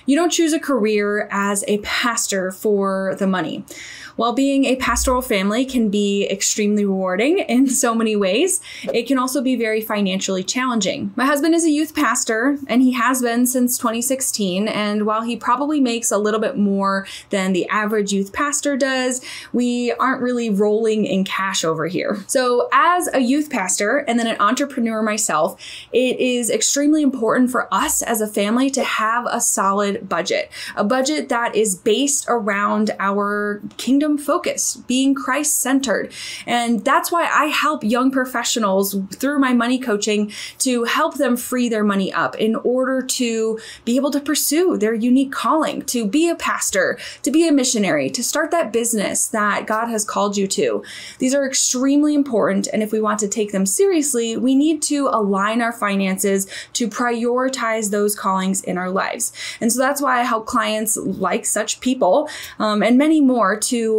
You don't choose a career as a pastor for the money. While being a pastoral family can be extremely rewarding in so many ways, it can also be very financially challenging. My husband is a youth pastor, and he has been since 2016. And while he probably makes a little bit more than the average youth pastor does, we aren't really rolling in cash over here. So as a youth pastor and then an entrepreneur myself, it is extremely important for us as a family to have a solid budget, a budget that is based around our kingdom focus, being Christ-centered. And that's why I help young professionals through my money coaching to help them free their money up in order to be able to pursue their unique calling, to be a pastor, to be a missionary, to start that business that God has called you to. These are extremely important, and if we want to take them seriously, we need to align our finances to prioritize those callings in our lives. And so that's why I help clients like such people and many more to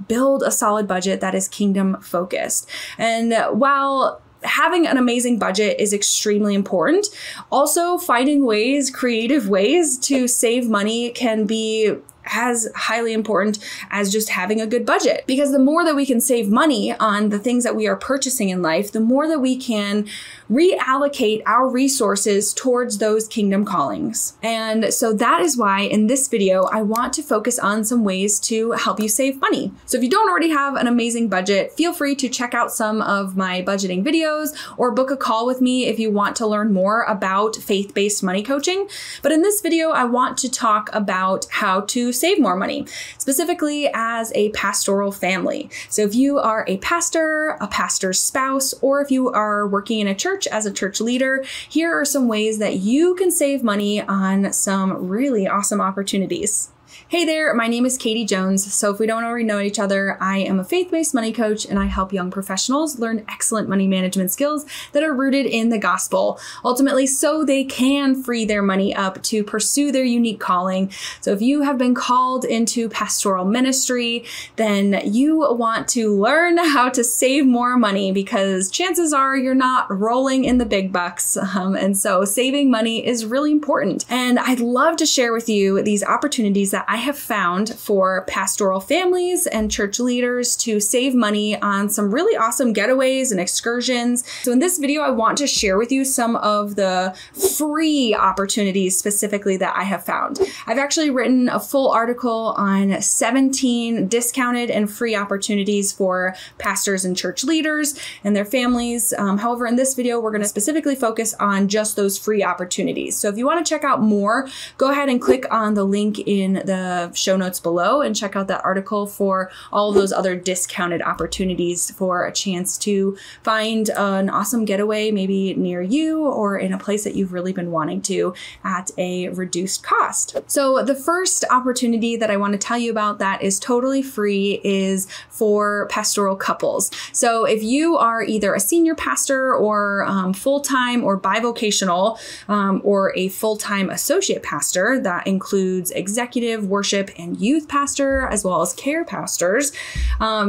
build a solid budget that is kingdom focused. And while having an amazing budget is extremely important, also finding ways, creative ways to save money can be as highly important as just having a good budget. Because the more that we can save money on the things that we are purchasing in life, the more that we can reallocate our resources towards those kingdom callings. And so that is why in this video, I want to focus on some ways to help you save money. So if you don't already have an amazing budget, feel free to check out some of my budgeting videos or book a call with me if you want to learn more about faith-based money coaching. But in this video, I want to talk about how to save more money, specifically as a pastoral family. So if you are a pastor's spouse, or if you are working in a church as a church leader, here are some ways that you can save money on some really awesome opportunities. Hey there, my name is Katie Jones. So if we don't already know each other, I am a faith-based money coach, and I help young professionals learn excellent money management skills that are rooted in the gospel, ultimately so they can free their money up to pursue their unique calling. So if you have been called into pastoral ministry, then you want to learn how to save more money, because chances are you're not rolling in the big bucks. And so saving money is really important. And I'd love to share with you these opportunities that I have found for pastoral families and church leaders to save money on some really awesome getaways and excursions. So in this video, I want to share with you some of the free opportunities specifically that I have found. I've actually written a full article on 17 discounted and free opportunities for pastors and church leaders and their families. However, in this video, we're going to specifically focus on just those free opportunities. So if you want to check out more, go ahead and click on the link in the show notes below and check out that article for all of those other discounted opportunities for a chance to find an awesome getaway, maybe near you or in a place that you've really been wanting to at a reduced cost. So the first opportunity that I want to tell you about that is totally free is for pastoral couples. So if you are either a senior pastor or full-time or bivocational or a full-time associate pastor, that includes executive, worship, and youth pastor, as well as care pastors,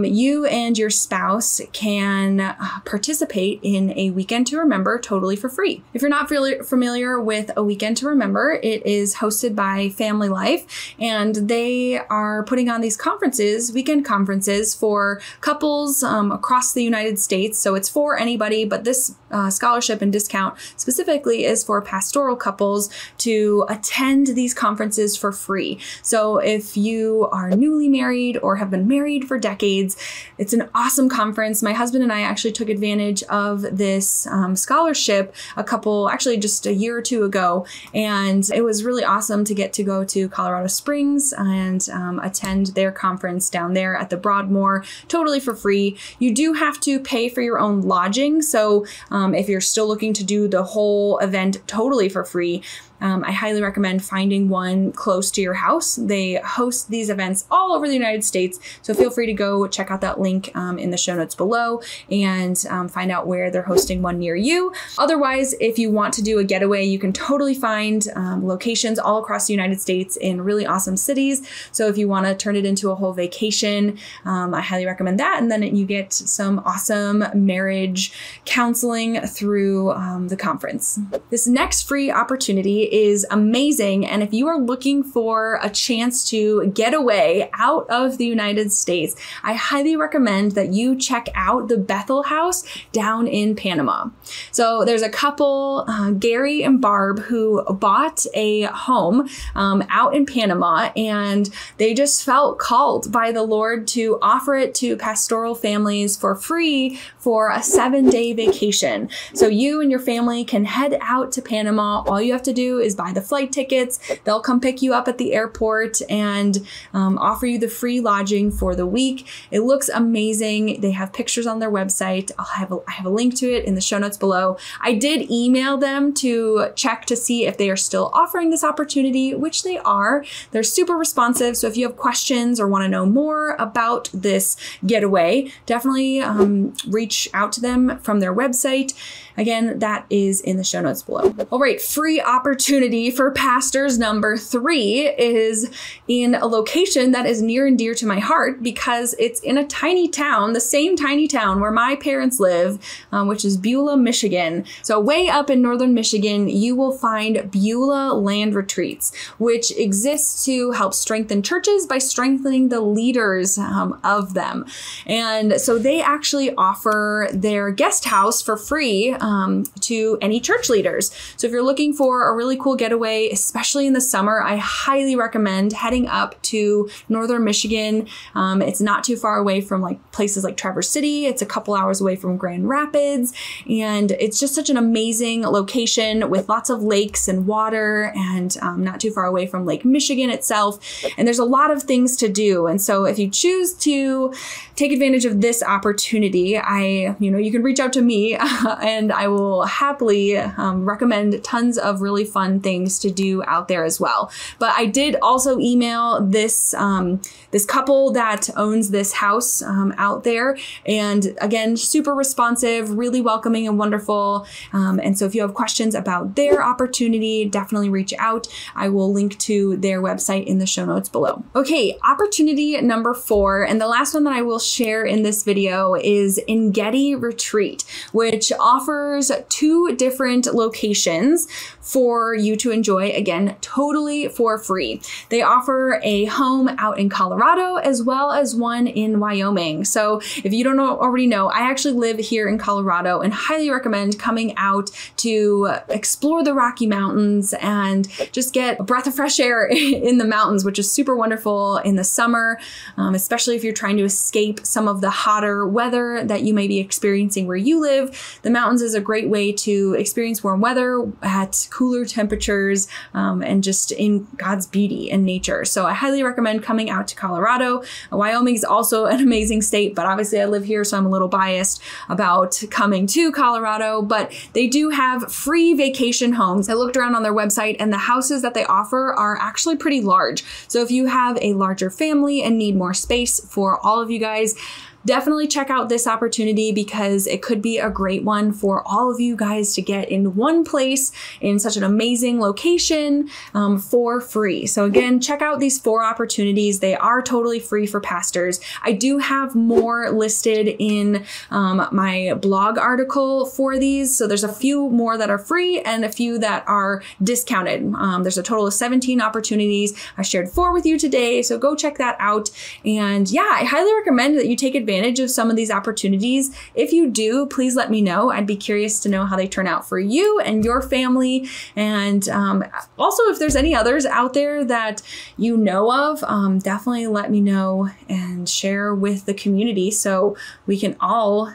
you and your spouse can participate in a Weekend to Remember totally for free. If you're not familiar with a Weekend to Remember, it is hosted by Family Life, and they are putting on these conferences, weekend conferences for couples across the United States. So it's for anybody, but this scholarship and discount specifically is for pastoral couples to attend these conferences for free. So if you are newly married or have been married for decades, it's an awesome conference. My husband and I actually took advantage of this scholarship actually just a year or two ago. And it was really awesome to get to go to Colorado Springs and attend their conference down there at the Broadmoor, totally for free. You do have to pay for your own lodging. So if you're still looking to do the whole event totally for free, I highly recommend finding one close to your house. They host these events all over the United States, so feel free to go check out that link in the show notes below and find out where they're hosting one near you. Otherwise, if you want to do a getaway, you can totally find locations all across the United States in really awesome cities. So if you want to turn it into a whole vacation, I highly recommend that. And then you get some awesome marriage counseling through the conference. This next free opportunity is amazing. And if you are looking for a chance to get away out of the United States, I highly recommend that you check out the Bethel House down in Panama. So there's a couple, Gary and Barb, who bought a home out in Panama, and they just felt called by the Lord to offer it to pastoral families for free for a 7-day vacation. So you and your family can head out to Panama. All you have to do is buy the flight tickets. They'll come pick you up at the airport and offer you the free lodging for the week. It looks amazing. They have pictures on their website. I have a link to it in the show notes below. I did email them to check to see if they are still offering this opportunity, which they are. They're super responsive. So if you have questions or want to know more about this getaway, definitely reach out to them from their website. Again, that is in the show notes below. All right, free opportunity for pastors number 3 is in a location that is near and dear to my heart because it's in a tiny town, the same tiny town where my parents live, which is Beulah, Michigan. So way up in northern Michigan, you will find Beulah Land Retreats, which exists to help strengthen churches by strengthening the leaders of them. And so they actually offer their guest house for free to any church leaders. So if you're looking for a really cool getaway, especially in the summer, I highly recommend heading up to northern Michigan. It's not too far away from like places like Traverse City. It's a couple hours away from Grand Rapids. And it's just such an amazing location with lots of lakes and water, and not too far away from Lake Michigan itself. And there's a lot of things to do. And so if you choose to take advantage of this opportunity, you can reach out to me and I will happily recommend tons of really fun things to do out there as well. But I did also email this this couple that owns this house out there, and again, super responsive, really welcoming and wonderful. And so if you have questions about their opportunity, definitely reach out. I will link to their website in the show notes below. Okay, opportunity number 4, and the last one that I will share in this video is in Gedi Retreat, which offers 2 different locations for you to enjoy, again, totally for free. They offer a home out in Colorado as well as one in Wyoming. So if you don't already know, I actually live here in Colorado and highly recommend coming out to explore the Rocky Mountains and just get a breath of fresh air in the mountains, which is super wonderful in the summer, especially if you're trying to escape some of the hotter weather that you may be experiencing where you live. The mountains is a great way to experience warm weather at cooler temperatures and just in God's beauty and nature. So I highly recommend coming out to Colorado. Wyoming is also an amazing state, but obviously I live here, so I'm a little biased about coming to Colorado, but they do have free vacation homes. I looked around on their website and the houses that they offer are actually pretty large. So if you have a larger family and need more space for all of you guys, definitely check out this opportunity because it could be a great one for all of you guys to get in one place in such an amazing location for free. So again, check out these 4 opportunities. They are totally free for pastors. I do have more listed in my blog article for these. So there's a few more that are free and a few that are discounted. There's a total of 17 opportunities. I shared 4 with you today, so go check that out. And yeah, I highly recommend that you take advantage of some of these opportunities. If you do, please let me know. I'd be curious to know how they turn out for you and your family. And also, if there's any others out there that you know of, definitely let me know and share with the community so we can all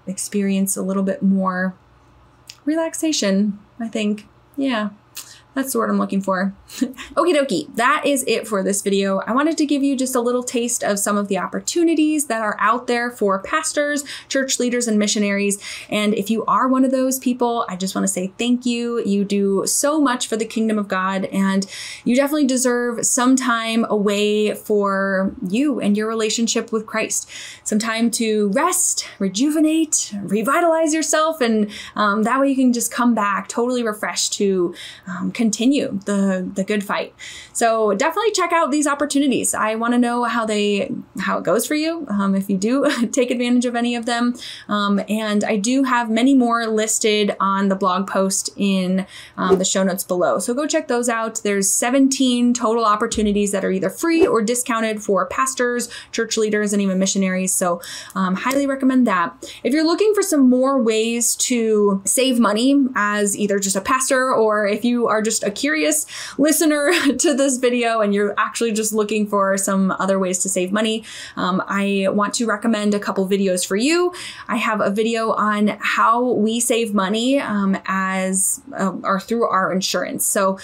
experience a little bit more relaxation, I think. Yeah. That's the word I'm looking for. Okie dokie, that is it for this video. I wanted to give you just a little taste of some of the opportunities that are out there for pastors, church leaders, and missionaries. And if you are one of those people, I just want to say thank you. You do so much for the kingdom of God, and you definitely deserve some time away for you and your relationship with Christ. Some time to rest, rejuvenate, revitalize yourself, and that way you can just come back totally refreshed to continue the good fight. So definitely check out these opportunities. I want to know how it goes for you, if you do take advantage of any of them. And I do have many more listed on the blog post in the show notes below. So go check those out. There's 17 total opportunities that are either free or discounted for pastors, church leaders, and even missionaries. So highly recommend that. If you're looking for some more ways to save money as either just a pastor, or if you are just a curious listener to this video and you're actually just looking for some other ways to save money, I want to recommend a couple videos for you. I have a video on how we save money or through our insurance. So,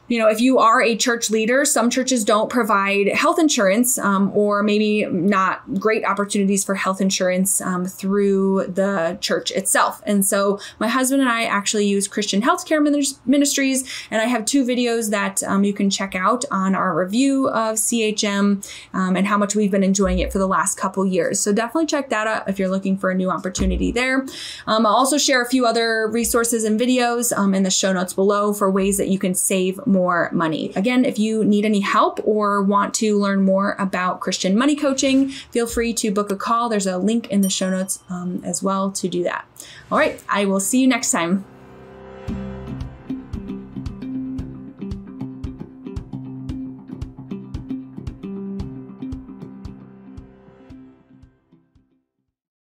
if you are a church leader, some churches don't provide health insurance, or maybe not great opportunities for health insurance through the church itself. And so my husband and I actually use Christian Healthcare Ministries, and I have 2 videos that you can check out on our review of CHM and how much we've been enjoying it for the last couple years. So definitely check that out if you're looking for a new opportunity there. I'll also share a few other resources and videos in the show notes below for ways that you can save more money. Again, if you need any help or want to learn more about Christian money coaching, feel free to book a call. There's a link in the show notes as well to do that. All right, I will see you next time.